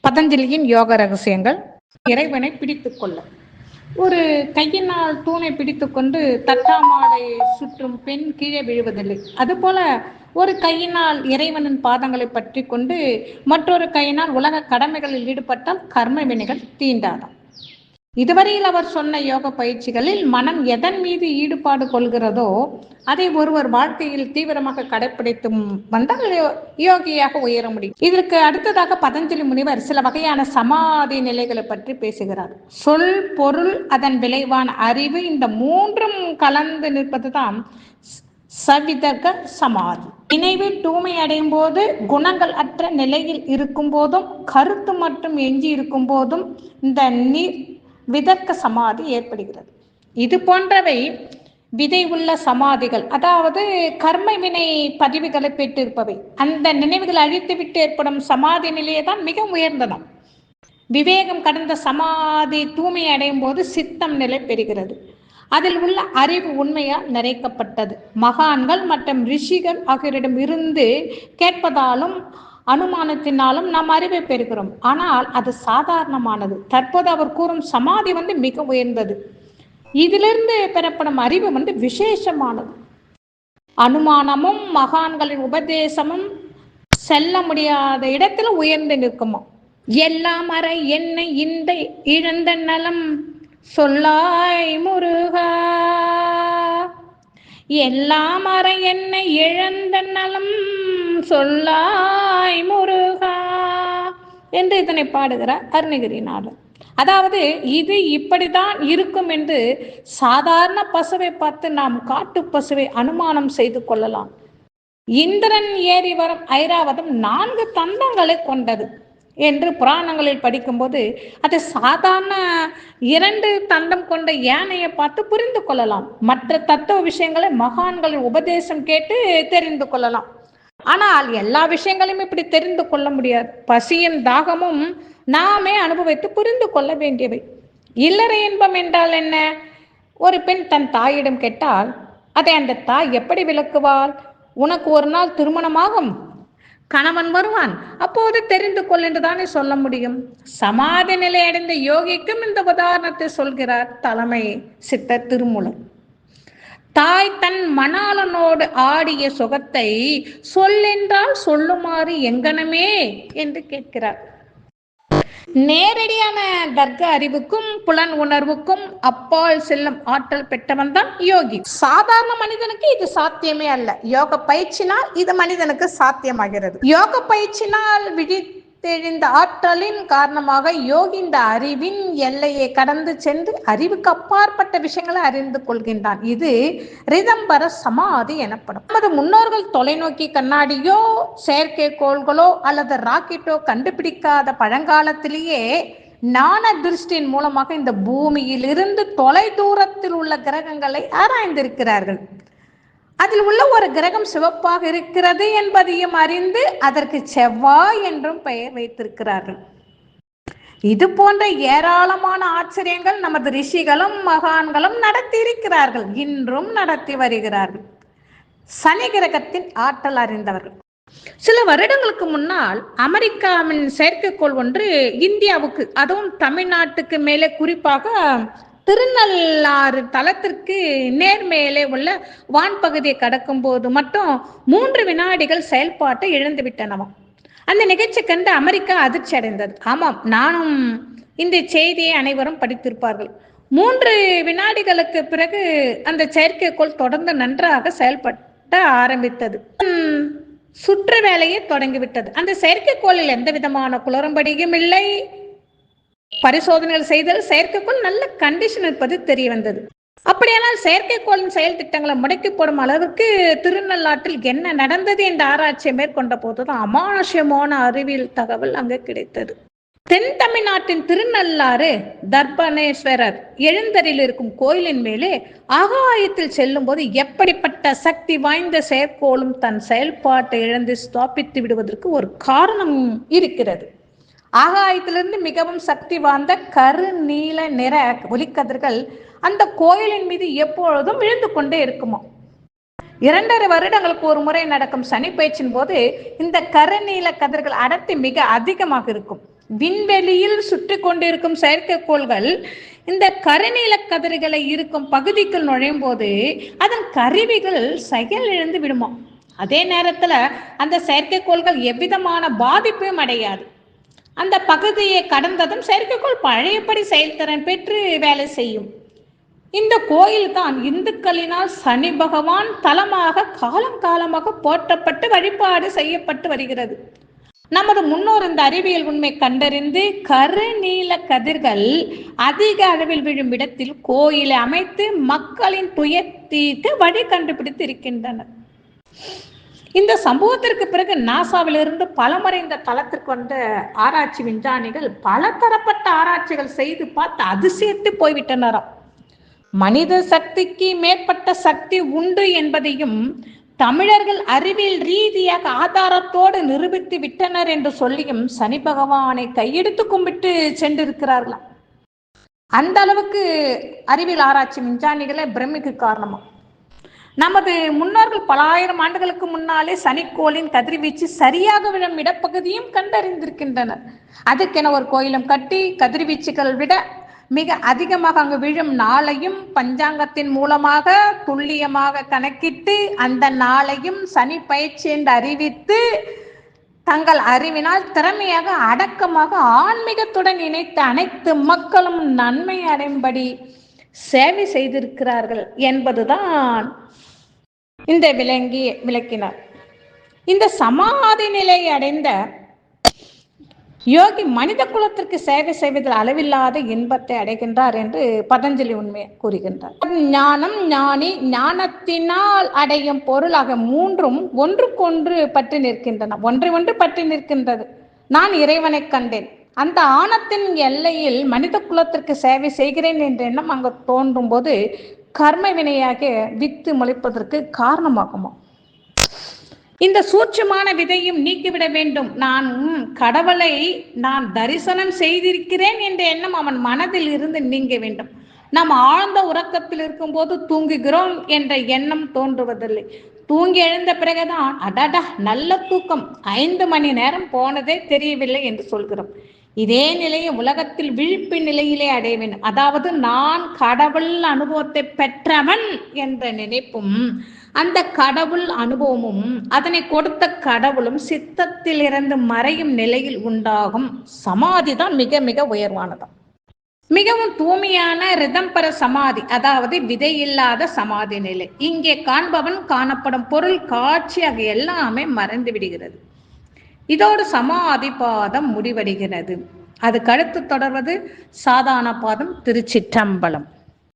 பதஞ்சலியின் யோக ரகசியங்கள். இறைவனை பிடித்துக் கொள்ள. ஒரு கையினால் தூணை பிடித்துக்கொண்டு தட்டாமாடை சுற்றும் பெண் கீழே விழுவதில்லை. அதுபோல ஒரு கையினால் இறைவனின் பாதங்களை பற்றி கொண்டு மற்றொரு கையினால் உலக கடமைகளில் ஈடுபட்டால் கர்ம வினைகள் தீண்டாதாம். இதுவரையில் அவர் சொன்ன யோக பயிற்சிகளில் மனம் எதன் மீது ஈடுபாடு கொள்கிறதோ அதை ஒருவர் வாழ்க்கையில் தீவிரமாக கடைபிடித்து வந்தால் யோகியாக உயர முடியும். இதற்கு அடுத்ததாக பதஞ்சலி முனிவர் சில வகையான சமாதி நிலைகளை பற்றி பேசுகிறார். சொல், பொருள், அதன் விளைவான அறிவு, இந்த மூன்றும் கலந்து நிற்பதுதான் சவிதர்க்க சமாதி. நினைவு தூய்மை அடையும் போது, குணங்கள் அற்ற நிலையில் இருக்கும் போதும், கருத்து மற்றும் எஞ்சி இருக்கும் போதும் இந்த விதர்க்க சமாதி ஏற்படுகிறது. இது போன்றவை விதை உள்ள சமாதிகள், அதாவது கர்ம வினை பதிவுகளை பெற்றிருப்பவை. அந்த நினைவுகளை அழித்துவிட்டு ஏற்படும் சமாதி நிலையை தான் மிக உயர்ந்ததாம். விவேகம் கடந்த சமாதி தூய்மை அடையும் போது சித்தம் நிலை பெறுகிறது. அதில் உள்ள அறிவு உண்மையால் நிறைக்கப்பட்டது. மகான்கள் மற்றும் ரிஷிகள் ஆகியோரிடம் இருந்து கேட்பதாலும் அனுமானத்தினாலும் நாம் அறிவை பெறுகிறோம். ஆனால் அது சாதாரணமானது. தற்போது அவர் கூறும் சமாதி மிக உயர்ந்தது. இதிலிருந்து பெறப்படும் அறிவு விசேஷமானது. அனுமானமும் மகான்களின் உபதேசமும் செல்ல முடியாத இடத்துல உயர்ந்து நிற்குமா. எல்லாம் அற என்னை இந்த இழந்த நலம் சொல்லாய் முருகா, எல்லாம் அற என்னை இழந்த நலம் சொல்லாய் முருகா என்று இதனை பாடுகிறார் அருணகிரிநாதர். அதாவது இது இப்படிதான் இருக்கும் என்று சாதாரண பசுவை பார்த்து நாம் காட்டு பசுவை அனுமானம் செய்து கொள்ளலாம். இந்திரன் ஏறி வரும் ஐராவதம் 4 தந்தங்களை கொண்டது என்று புராணங்களில் படிக்கும்போது அது சாதாரண 2 தந்தம் கொண்ட யானையை பார்த்து புரிந்து கொள்ளலாம். மற்ற தத்துவ விஷயங்களை மகான்களின் உபதேசம் கேட்டு தெரிந்து கொள்ளலாம். ஆனால் எல்லா விஷயங்களையும் இப்படி தெரிந்து கொள்ள முடியாது. பசியும் தாகமும் நாமே அனுபவித்து புரிந்து கொள்ள வேண்டியவை. இல்லற இன்பம் என்றால் என்ன? ஒரு பெண் தன் தாயிடம் கேட்டால் அதை அந்த தாய் எப்படி விளக்குவாள்? உனக்கு ஒரு நாள் திருமணமாகும், கணவன் வருவான், அப்போது தெரிந்து கொள் என்றுதானே சொல்ல முடியும். சமாதி நிலை அடைந்த யோகிக்கும் இந்த உதாரணத்தை சொல்கிறார் தலைமை சித்தர் திருமூலர். தாய் தன் மணாளனோடு ஆடிய சுகத்தை சொல்லென்றால் சொல்லுமாறு எங்கனமே என்று கேட்கிறார். நேரடியான தர்க்க அறிவுக்கும் புலன் உணர்வுக்கும் அப்பால் செல்லும் ஆற்றல் பெற்றவன் தான் யோகி. சாதாரண மனிதனுக்கு இது சாத்தியமே அல்ல. யோக பயிற்சினால் இது மனிதனுக்கு சாத்தியமாகிறது. யோக பயிற்சினால் விழித்தெழுந்த ஆற்றலின் காரணமாக யோகி இந்த அறிவின் எல்லையை கடந்து சென்று அறிவுக்கு அப்பாற்பட்ட விஷயங்களை அறிந்து கொள்கின்றான். இது ரிதம்பர சமாதி எனப்படும். நமது முன்னோர்கள் தொலைநோக்கி கண்ணாடியோ செயற்கைக்கோள்களோ அல்லது ராக்கெட்டோ கண்டுபிடிக்காத பழங்காலத்திலேயே ஞான திருஷ்டியின் மூலமாக இந்த பூமியில் இருந்து தொலை தூரத்தில் உள்ள கிரகங்களை ஆராய்ந்திருக்கிறார்கள். அதில் உள்ள ஒரு கிரகம் சிவப்பாக இருக்கிறது என்பதையும் அறிந்து அதற்கு செவ்வாய் என்றும் பெயர் வைத்திருக்கிறார்கள். இது போன்ற ஏராளமான ஆச்சரியங்கள் நமது ரிஷிகளும் மகான்களும் நடத்தி இருக்கிறார்கள், இன்றும் நடத்தி வருகிறார்கள். சனி கிரகத்தின் ஆற்றல் அறிந்தவர்கள். சில வருடங்களுக்கு முன்னால் அமெரிக்காவின் செயற்கைக்கோள் ஒன்று இந்தியாவுக்கு, அதுவும் தமிழ்நாட்டுக்கு மேலே குறிப்பாக திருநள்ளாறு தளத்திற்கு நேர்மேலே உள்ள வான்பகுதியை கடக்கும் போது மட்டும் 3 வினாடிகள் செயல்பாட்டை இழந்து விட்டனவாம். அந்த நிகழ்ச்சி கண்டு அமெரிக்கா அதிர்ச்சி அடைந்தது. ஆமாம், நானும் இந்த செய்தியை அனைவரும் படித்திருப்பார்கள். 3 வினாடிகளுக்கு பிறகு அந்த செயற்கைக்கோள் தொடர்ந்து நன்றாக செயல்பட ஆரம்பித்தது. சுற்று வேலையை தொடங்கிவிட்டது. அந்த செயற்கைக்கோளில் எந்த விதமான குளறுபடியும் இல்லை. பரிசோதனைகள் செய்தல் செயற்கைக்கோள் நல்ல கண்டிஷன் இருப்பது தெரிய வந்தது. அப்படியானால் செயற்கைக்கோளின் செயல் திட்டங்களை முடக்கி போடும் அளவுக்கு திருநள்ளாற்றில் என்ன நடந்தது என்ற ஆராய்ச்சியை மேற்கொண்ட போதுதான் அமானுஷ்யமான அறிவியல் தகவல் அங்கு கிடைத்தது. தென் தமிழ்நாட்டின் திருநள்ளாறு தர்பணேஸ்வரர் எழுந்தரில் இருக்கும் கோயிலின் மேலே ஆகாயத்தில் செல்லும் போது எப்படிப்பட்ட சக்தி வாய்ந்த செயற்கோளும் தன் செயல்பாட்டை இழந்து ஸ்தாபித்து விடுவதற்கு ஒரு காரணம் இருக்கிறது. ஆகாயத்திலிருந்து மிகவும் சக்தி வாய்ந்த கரு நீல நிற ஒளிக்கதிர்கள் அந்த கோயிலின் மீது எப்பொழுதும் விழுந்து கொண்டே இருக்குமா. 2.5 வருடங்களுக்கு ஒரு முறை நடக்கும் சனி பயிற்சியின் போது இந்த கருநீல கதிர்கள் அடர்த்தி மிக அதிகமாக இருக்கும். விண்வெளியில் சுற்றி கொண்டிருக்கும் செயற்கைக்கோள்கள் இந்த கருநீல கதிர்களை இருக்கும் பகுதிக்குள் நுழையும் போது அதன் கருவிகள் செயலிழந்து விடுமா. அதே நேரத்துல அந்த செயற்கைக்கோள்கள் எவ்விதமான பாதிப்பையும் அடையாது. அந்த பகுதியை கடந்ததும் செயற்கைக்கோள் பழையபடி செயல்திறன் பெற்று வேலை செய்யும். இந்த கோயில் தான் இந்துக்களினால் சனி பகவான் தலமாக காலம் காலமாக போற்றப்பட்டு வழிபாடு செய்யப்பட்டு வருகிறது. நமது முன்னோர் இந்த அறிவியல் உண்மை கண்டறிந்து கருநீல கதிர்கள் அதிக அளவில் விழும் இடத்தில் கோயிலை அமைத்து மக்களின் துயர் தீர்க்க வழி கண்டுபிடித்து இருக்கின்றனர். இந்த சம்பவத்திற்கு பிறகு நாசாவிலிருந்து பலமுறை இந்த தளத்திற்கு வந்த ஆராய்ச்சி விஞ்ஞானிகள் பல தரப்பட்ட ஆராய்ச்சிகள் செய்து பார்த்து அதிசயித்து போய்விட்டனராம். மனித சக்திக்கு மேற்பட்ட சக்தி உண்டு என்பதையும் தமிழர்கள் அறிவியல் ரீதியாக ஆதாரத்தோடு நிரூபித்து விட்டனர் என்று சொல்லியும் சனி பகவானை கையெடுத்து கும்பிட்டு சென்றிருக்கிறார்களாம். அந்த அளவுக்கு அறிவியல் ஆராய்ச்சி விஞ்ஞானிகளை பிரமிக்கு காரணமா. நமது முன்னோர்கள் பல ஆயிரம் ஆண்டுகளுக்கு முன்னாலே சனிக்கோளின் கதிர்வீச்சு சரியாக விழும் இடப்பகுதியும் கண்டறிந்திருக்கின்றனர். அதுக்கென ஒரு கோயிலும் கட்டி கதிர்வீச்சுகள் விட மிக அதிகமாக அங்கு விழும் நாளையும் பஞ்சாங்கத்தின் மூலமாக துல்லியமாக கணக்கிட்டு அந்த நாளையும் சனி பயிற்சி என்று அறிவித்து தங்கள் அறிவினால் திறமையாக அடக்கமாக ஆன்மீகத்துடன் இணைத்த அனைத்து மக்களும் நன்மை அடையும்படி சேவை செய்திருக்கிறார்கள் என்பதுதான் இந்த விளக்கினார். இந்த சமாதி நிலையை அடைந்த யோகி மனித குலத்திற்கு சேவை செய்வதில் அளவில்லாத இன்பத்தை அடைகின்றார் என்று பதஞ்சலி உண்மையை கூறுகின்றார். ஞானம், ஞானி, ஞானத்தினால் அடையும் பொருளாக மூன்றும் ஒன்றுக்கொன்று பற்றி நிற்கின்றன. ஒன்றை ஒன்று பற்றி நிற்கின்றது. நான் இறைவனை கண்டேன். அந்த ஆணத்தின் எல்லையில் மனித குலத்திற்கு சேவை செய்கிறேன் என்ற எண்ணம் அங்கு தோன்றும் போது கர்ம வினையாக வித்து முளைப்பதற்கு காரணமாகுமா. இந்த சூட்சமான விதையும் நீக்கிவிட வேண்டும். கடவுளை நான் தரிசனம் செய்திருக்கிறேன் என்ற எண்ணம் அவன் மனதில் இருந்து நீங்க வேண்டும். நாம் ஆழ்ந்த உறக்கத்தில் இருக்கும் போது தூங்குகிறோம் என்ற எண்ணம் தோன்றுவதில்லை. தூங்கி எழுந்த பிறகுதான் அடடா நல்ல தூக்கம், 5 மணி நேரம் போனதே தெரியவில்லை என்று சொல்கிறோம். இதே நிலையை உலகத்தில் விழிப்பு நிலையிலே அடைய வேண்டும். அதாவது நான் கடவுள் அனுபவத்தை பெற்றவன் என்ற நினைப்பும் அந்த கடவுள் அனுபவமும் அதனை கொடுத்த கடவுளும் சித்தத்தில் இருந்து மறையும் நிலையில் உண்டாகும் சமாதி தான் மிக மிக உயர்வானதாம். மிகவும் தூய்மையான ரிதம்பர சமாதி, அதாவது விதை இல்லாத சமாதி நிலை. இங்கே காண்பவன், காணப்படும் பொருள், காட்சி ஆகிய எல்லாமே மறைந்து விடுகிறது. இதோடு சமாதி பாதம் முடிவடைகிறது. அதுக்கு அடுத்து தொடர்வது சாதாரண பாதம் திருச்சிற்றம்பலம்.